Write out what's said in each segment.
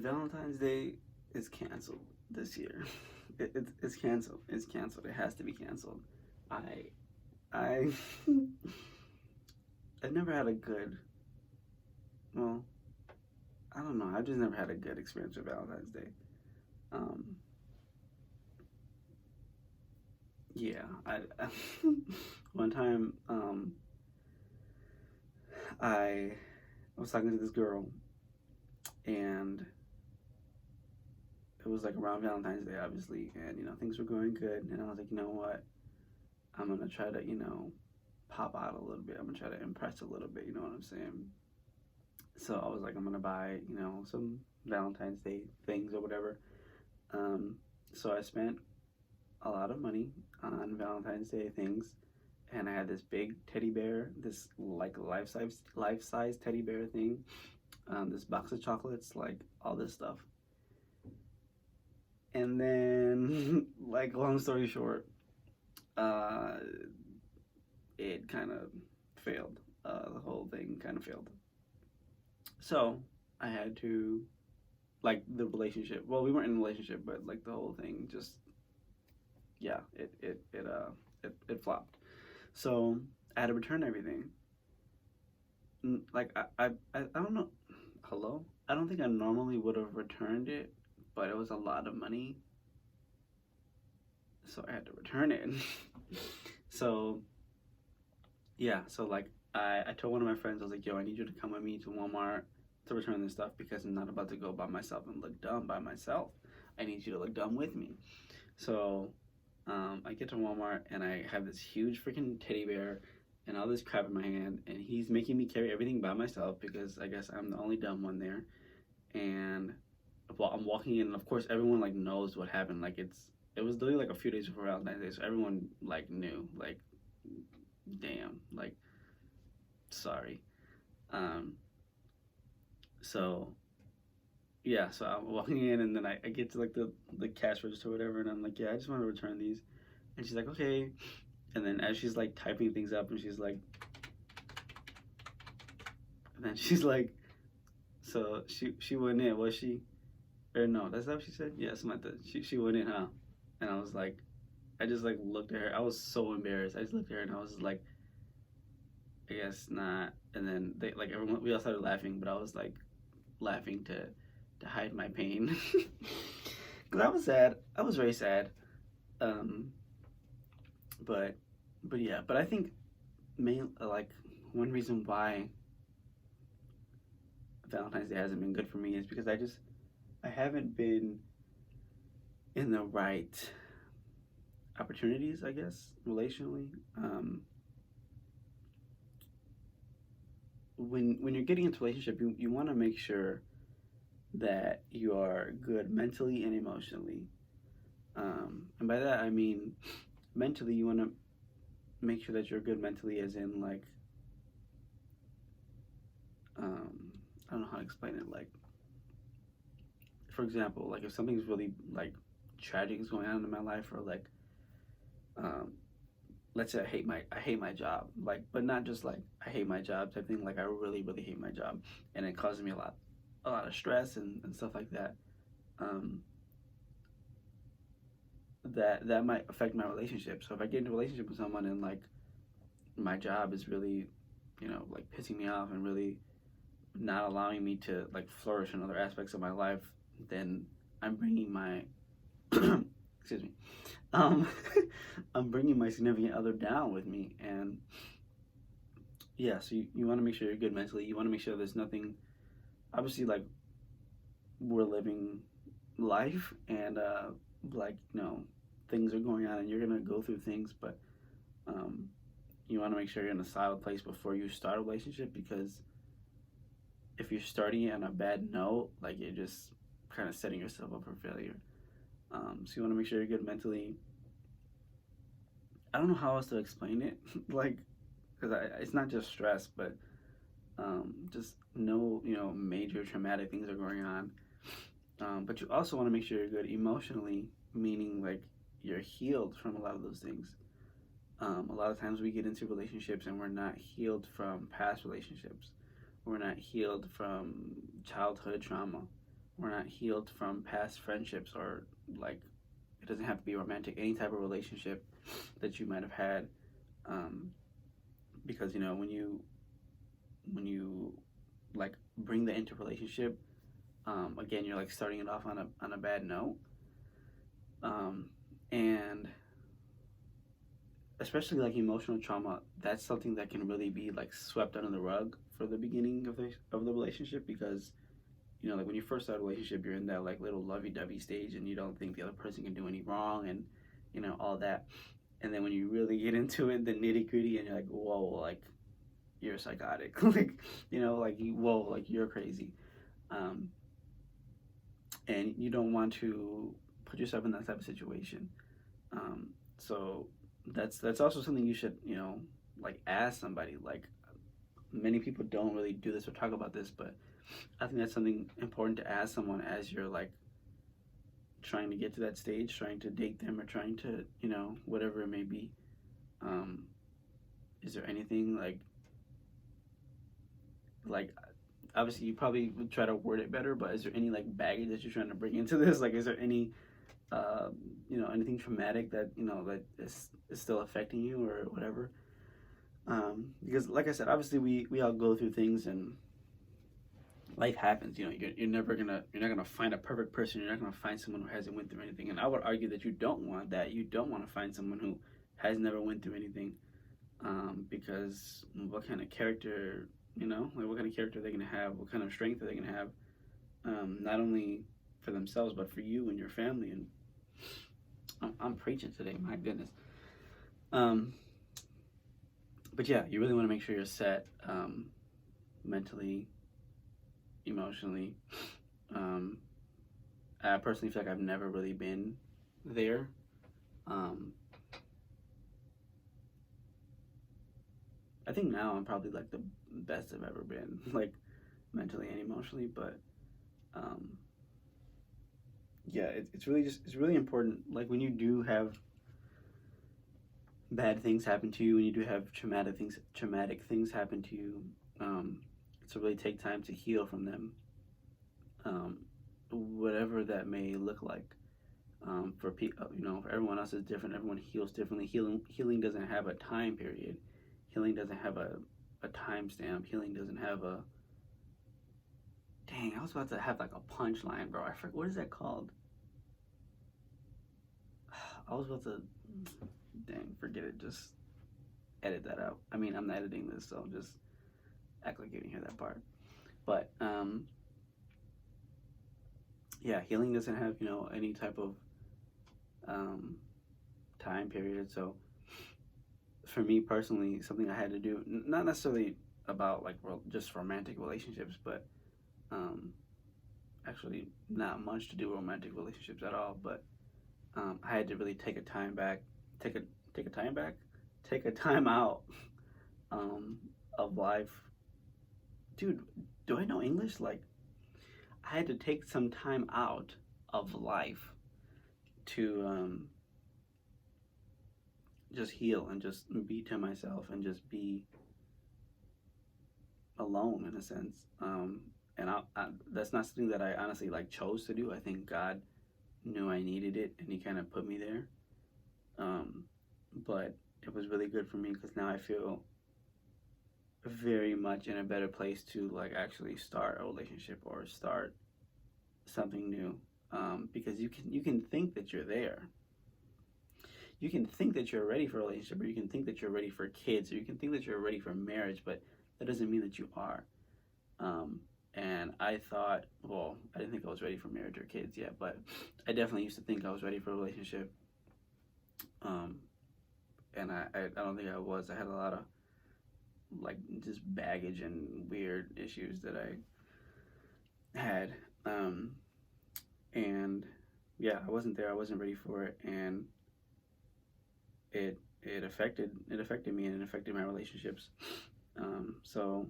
Valentine's Day is canceled this year. It's canceled. It's canceled. It has to be canceled. I I never had a good, well, I don't know. I've just never had a good experience with Valentine's Day. Um, yeah, I one time I was talking to this girl, and it was like around Valentine's Day, obviously, and things were going good, and I was like, you know what, I'm gonna try to pop out a little bit. I'm gonna try to impress a little bit. You know what I'm saying? So I was like, I'm gonna buy some Valentine's Day things or whatever. Um, so I spent a lot of money on Valentine's Day things, and I had this big teddy bear, this like life size teddy bear thing, this box of chocolates, like all this stuff. And then, like, long story short, uh, it kind of failed. The whole thing kind of failed. So I had to, like, the relationship. Well, we weren't in a relationship, but like the whole thing just, yeah, it flopped. So I had to return everything. Like I don't know. Hello. I don't think I normally would have returned it, but it was a lot of money, so I had to return it. So yeah, so like I told one of my friends, I was like, yo, I need you to come with me to Walmart to return this stuff because I'm not about to go by myself and look dumb by myself. I need you to look dumb with me. So I get to Walmart and I have this huge freaking teddy bear and all this crap in my hand, and he's making me carry everything by myself because I guess I'm the only dumb one there. And well, I'm walking in, and of course everyone like knows what happened. Like it was literally like a few days before Valentine's Day, so everyone like knew. Like, damn, like sorry. Um, so yeah, so I'm walking in, and then I get to like the cash register or whatever, and I'm like, yeah, I just want to return these, and she's like, okay. And then as she's like typing things up, and she's like, and then she's like, so she went in, was she? Or no, that's not what she said. Yeah, something like that. She went in, huh? And I was like, I just like looked at her. I was so embarrassed. I just looked at her and I was like, I guess not. And then they like everyone, we all started laughing, but I was like laughing to hide my pain because I was sad. I was very sad. Um, but yeah. But I think main like one reason why Valentine's Day hasn't been good for me is because I haven't been in the right opportunities, I guess, relationally. When you're getting into a relationship, you want to make sure that you are good mentally and emotionally. And by that I mean mentally, you want to make sure that you're good mentally, as in like, I don't know how to explain it. Like, for example, like if something's really like tragic is going on in my life, or like, um, let's say I hate my job, like, but not just like I hate my job type thing. Like I really hate my job, and it causes me a lot of stress and stuff like that. Um, that might affect my relationship. So if I get into a relationship with someone and like my job is really, like pissing me off and really not allowing me to like flourish in other aspects of my life, then I'm bringing my excuse me, um, I'm bringing my significant other down with me, and yeah, so you want to make sure you're good mentally. You want to make sure there's nothing. Obviously, like we're living life, and like things are going on, and you're gonna go through things, but um, you want to make sure you're in a solid place before you start a relationship, because if you're starting it on a bad note, like you're just kind of setting yourself up for failure. So you want to make sure you're good mentally. I don't know how else to explain it, like, because it's not just stress, but just no, major traumatic things are going on. But you also want to make sure you're good emotionally, meaning like you're healed from a lot of those things. A lot of times we get into relationships and we're not healed from past relationships. We're not healed from childhood trauma. we're not healed from past friendships, or like it doesn't have to be romantic, any type of relationship that you might have had, um, because when you like bring that into relationship, again, you're like starting it off on a bad note, um, and especially like emotional trauma, that's something that can really be like swept under the rug for the beginning of the relationship, because like when you first start a relationship, you're in that like little lovey-dovey stage, and you don't think the other person can do any wrong, and all that. And then when you really get into it, the nitty-gritty, and you're like, whoa, like you're psychotic. Like like whoa, like you're crazy. um, and you don't want to put yourself in that type of situation. So that's also something you should like ask somebody. Like many people don't really do this or talk about this, but I think that's something important to ask someone as you're like trying to get to that stage, trying to date them, or trying to whatever it may be. um, is there anything like obviously you probably would try to word it better, but is there any like baggage that you're trying to bring into this? Like, is there any uh, anything traumatic that that is still affecting you or whatever? Because like I said, obviously we all go through things, and life happens. You're not gonna find a perfect person. You're not gonna find someone who hasn't went through anything. And I would argue that you don't want that. You don't want to find someone who has never went through anything, because what kind of character, like what kind of character are they gonna have? What kind of strength are they gonna have? Not only for themselves, but for you and your family. And I'm preaching today, my goodness. Um, but yeah, you really want to make sure you're set, mentally, emotionally. Um, I personally feel like I've never really been there. Um, I think now I'm probably like the best I've ever been, like mentally and emotionally. But um, yeah, it's really important. Like when you do have bad things happen to you, when you do have traumatic things happen to you, um, to really take time to heal from them, um, whatever that may look like. For people, for everyone else is different. Everyone heals differently. Healing doesn't have a time period. Healing doesn't have a timestamp. Healing doesn't have a. Dang, I was about to have like a punchline, bro. I forget, what is that called? I was about to. Dang, forget it. Just edit that out. I mean, I'm not editing this, so just act like you didn't hear that part. But yeah, healing doesn't have any type of um, time period. So for me personally, something I had to do, not necessarily about like just romantic relationships, but um, actually not much to do with romantic relationships at all. But I had to really take a time back, take a time back, take a time out, um, of life. Dude, do I know English? Like, I had to take some time out of life to just heal and just be to myself and just be alone in a sense. And that's not something that I honestly like chose to do. I think God knew I needed it, and He kind of put me there. But it was really good for me, because now I feel very much in a better place to like actually start a relationship or start something new. Because you can think that you're there. You can think that you're ready for a relationship, or you can think that you're ready for kids, or you can think that you're ready for marriage, but that doesn't mean that you are. And I thought, well, I didn't think I was ready for marriage or kids yet, but I definitely used to think I was ready for a relationship. And I don't think I was. I had a lot of like just baggage and weird issues that I had. And yeah, I wasn't there. I wasn't ready for it, and it affected me, and it affected my relationships. So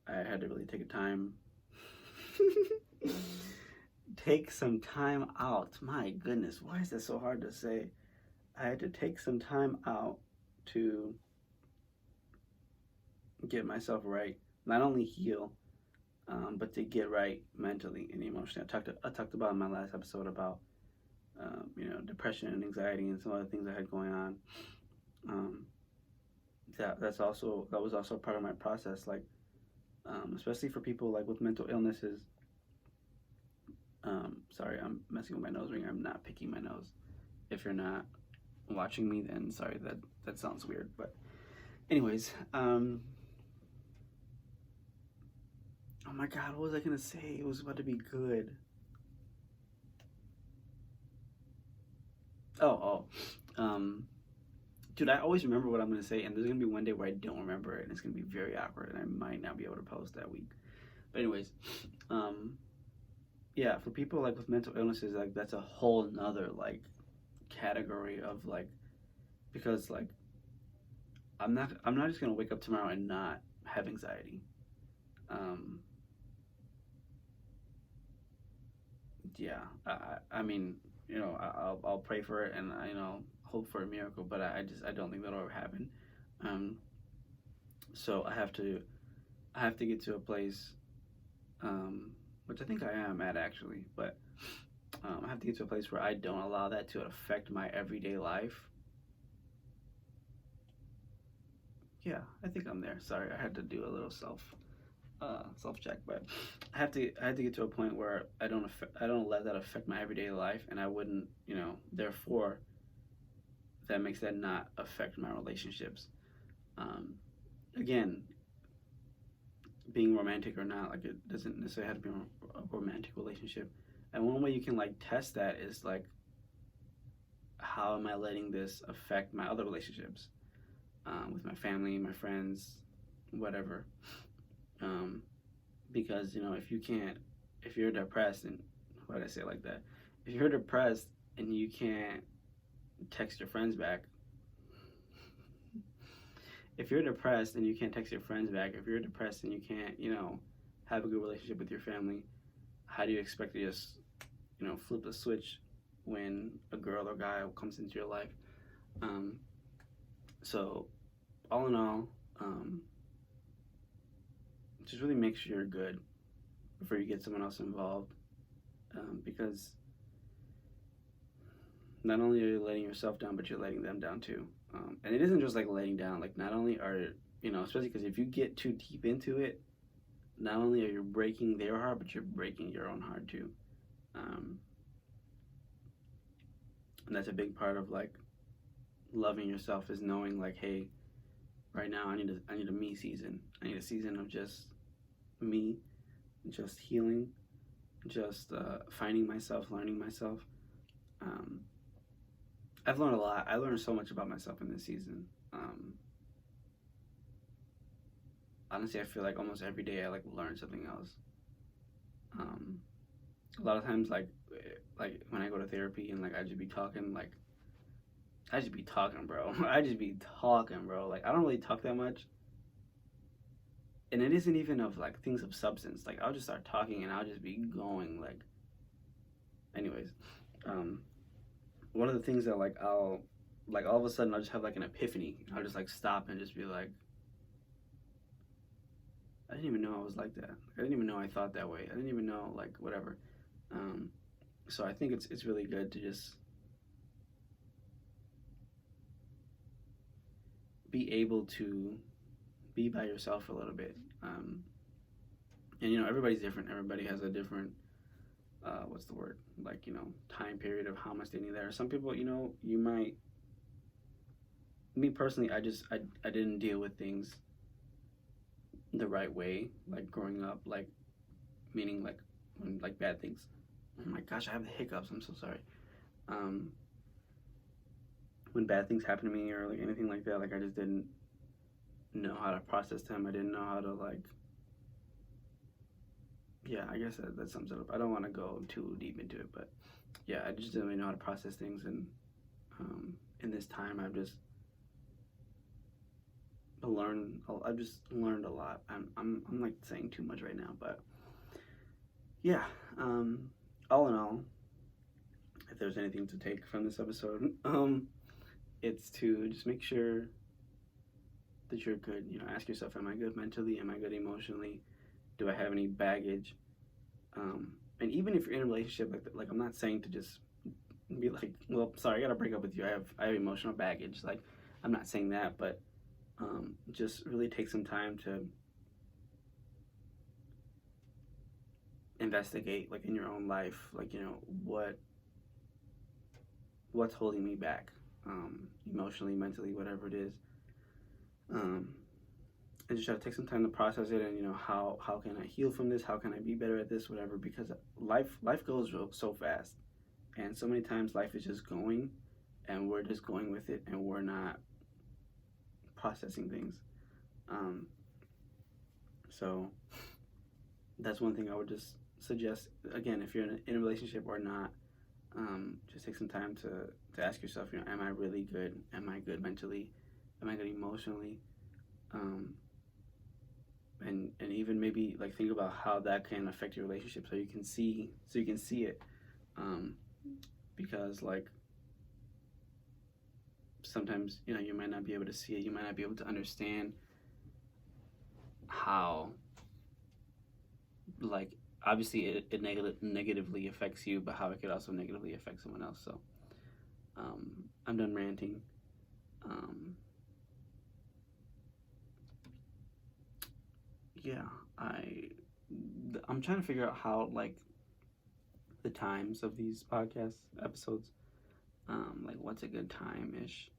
I had to really take a time, take some time out. My goodness, why is that so hard to say? I had to take some time out to get myself right. Not only heal, but to get right mentally and emotionally. I talked about in my last episode about depression and anxiety and some other things I had going on. Um, that was also part of my process, like especially for people like with mental illnesses. Sorry, I'm messing with my nose ring. I'm not picking my nose. If you're not watching me, then sorry, that sounds weird. But anyways, oh my God, what was I gonna say? It was about to be good. Oh, dude, I always remember what I'm gonna say, and there's gonna be one day where I don't remember it, and it's gonna be very awkward, and I might not be able to post that week. But anyways, um, yeah, for people like with mental illnesses, like that's a whole nother like category of like, because like I'm not just gonna wake up tomorrow and not have anxiety. Um, yeah, I mean, I'll pray for it, and hope for a miracle, but I don't think that'll ever happen. Um, so I have to get to a place, which I think I am at actually, but I have to get to a place where I don't allow that to affect my everyday life. Yeah, I think I'm there. Sorry, I had to do a little self check, but I had to get to a point where I don't let that affect my everyday life, and I wouldn't, therefore that makes that not affect my relationships. Um, Again, being romantic or not, like it doesn't necessarily have to be a romantic relationship. And one way you can like test that is like, how am I letting this affect my other relationships, with my family, my friends, whatever. Um, because if you're depressed, and why did I say it like that? If you're depressed and you can't text your friends back, if you're depressed and you can't text your friends back, if you're depressed and you can't, have a good relationship with your family, how do you expect to just, flip the switch when a girl or guy comes into your life? Um, so, all in all, just really make sure you're good before you get someone else involved, because not only are you letting yourself down, but you're letting them down too. And it isn't just like letting down, like, not only are, especially because if you get too deep into it, not only are you breaking their heart, but you're breaking your own heart too. Um, and that's a big part of like loving yourself, is knowing like, hey, right now I need a me season. I need a season of just me, just healing, just finding myself, learning myself. Um, I've learned a lot. I learned so much about myself in this season. Um, Honestly, I feel like almost every day I like learn something else. Um, a lot of times, like when I go to therapy and like I just be talking, like I just be talking, bro. I just be talking, bro. Like I don't really talk that much, and it isn't even of like things of substance. Like I'll just start talking and I'll just be going. Like, anyways, um, one of the things that like I'll like all of a sudden I'll just have like an epiphany. I'll just like stop and just be like, I didn't even know I was like that. I didn't even know I thought that way. I didn't even know like whatever. Um, so I think it's really good to just be able to be by yourself a little bit. And everybody's different. Everybody has a different what's the word, like, time period of how much they need there. Some people, you might, me personally, I didn't deal with things the right way, like growing up, like meaning like when like bad things. Oh my gosh, I have the hiccups. I'm so sorry. Um, when bad things happen to me or like anything like that, like I just didn't know how to process them. I didn't know how to like. Yeah, I guess that sums it up. I don't want to go too deep into it, but yeah, I just didn't really know how to process things, and in this time, I've just learned a lot. I'm like saying too much right now, but yeah. All in all, if there's anything to take from this episode, it's to just make sure that you're good. Ask yourself, am I good mentally? Am I good emotionally? Do I have any baggage? And even if you're in a relationship, like I'm not saying to just be like, well, sorry, I gotta break up with you. I have emotional baggage. Like, I'm not saying that, but just really take some time to investigate, like in your own life, like what's holding me back, emotionally, mentally, whatever it is, and just try to take some time to process it, and how can I heal from this? How can I be better at this? Whatever, because life goes so fast, and so many times life is just going, and we're just going with it, and we're not processing things. So that's one thing I would just suggest. Again, if you're in a relationship or not, just take some time to ask yourself, am I really good? Am I good mentally? Am I good emotionally? And even maybe like think about how that can affect your relationship, so you can see it, because like sometimes you might not be able to see it, you might not be able to understand how, like, obviously it negatively affects you, but how it could also negatively affect someone else. So I'm done ranting. Yeah, I'm trying to figure out how, like, the times of these podcast episodes, like what's a good time ish.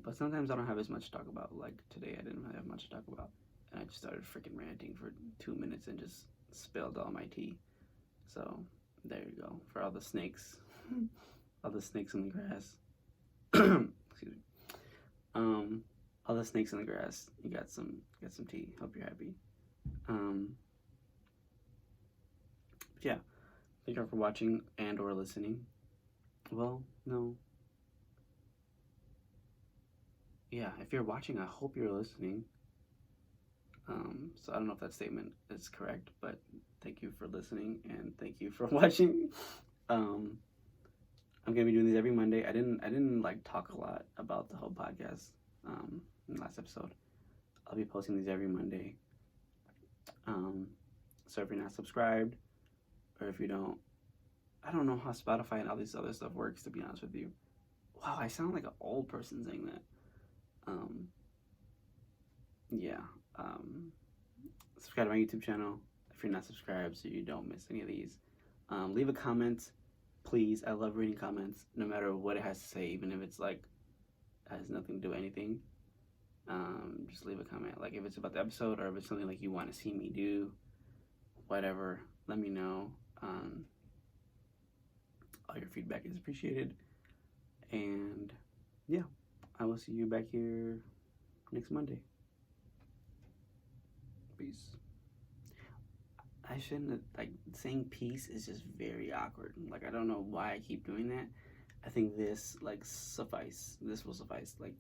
But sometimes I don't have as much to talk about. Like today, I didn't really have much to talk about, and I just started freaking ranting for 2 minutes and just spilled all my tea. So there you go, for all the snakes, all the snakes in the grass. Excuse me. All the snakes in the grass. You got some tea. Hope you're happy. Yeah. Thank you all for watching and or listening. Well, no. Yeah, if you're watching, I hope you're listening. So I don't know if that statement is correct, but thank you for listening and thank you for watching. I'm gonna be doing these every Monday. I didn't like talk a lot about the whole podcast in the last episode. I'll be posting these every Monday. So if you're not subscribed, or if you don't, I don't know how Spotify and all this other stuff works, to be honest with you. Wow, I sound like an old person saying that. Yeah. Subscribe to my YouTube channel if you're not subscribed, so you don't miss any of these. Leave a comment, please. I love reading comments, no matter what it has to say, even if it's like has nothing to do with anything. Just leave a comment, like if it's about the episode or if it's something like you want to see me do, whatever. Let me know. All your feedback is appreciated, and yeah, I will see you back here next Monday. Peace. I shouldn't, like, saying peace is just very awkward. Like, I don't know why I keep doing that. I think this will suffice. Like,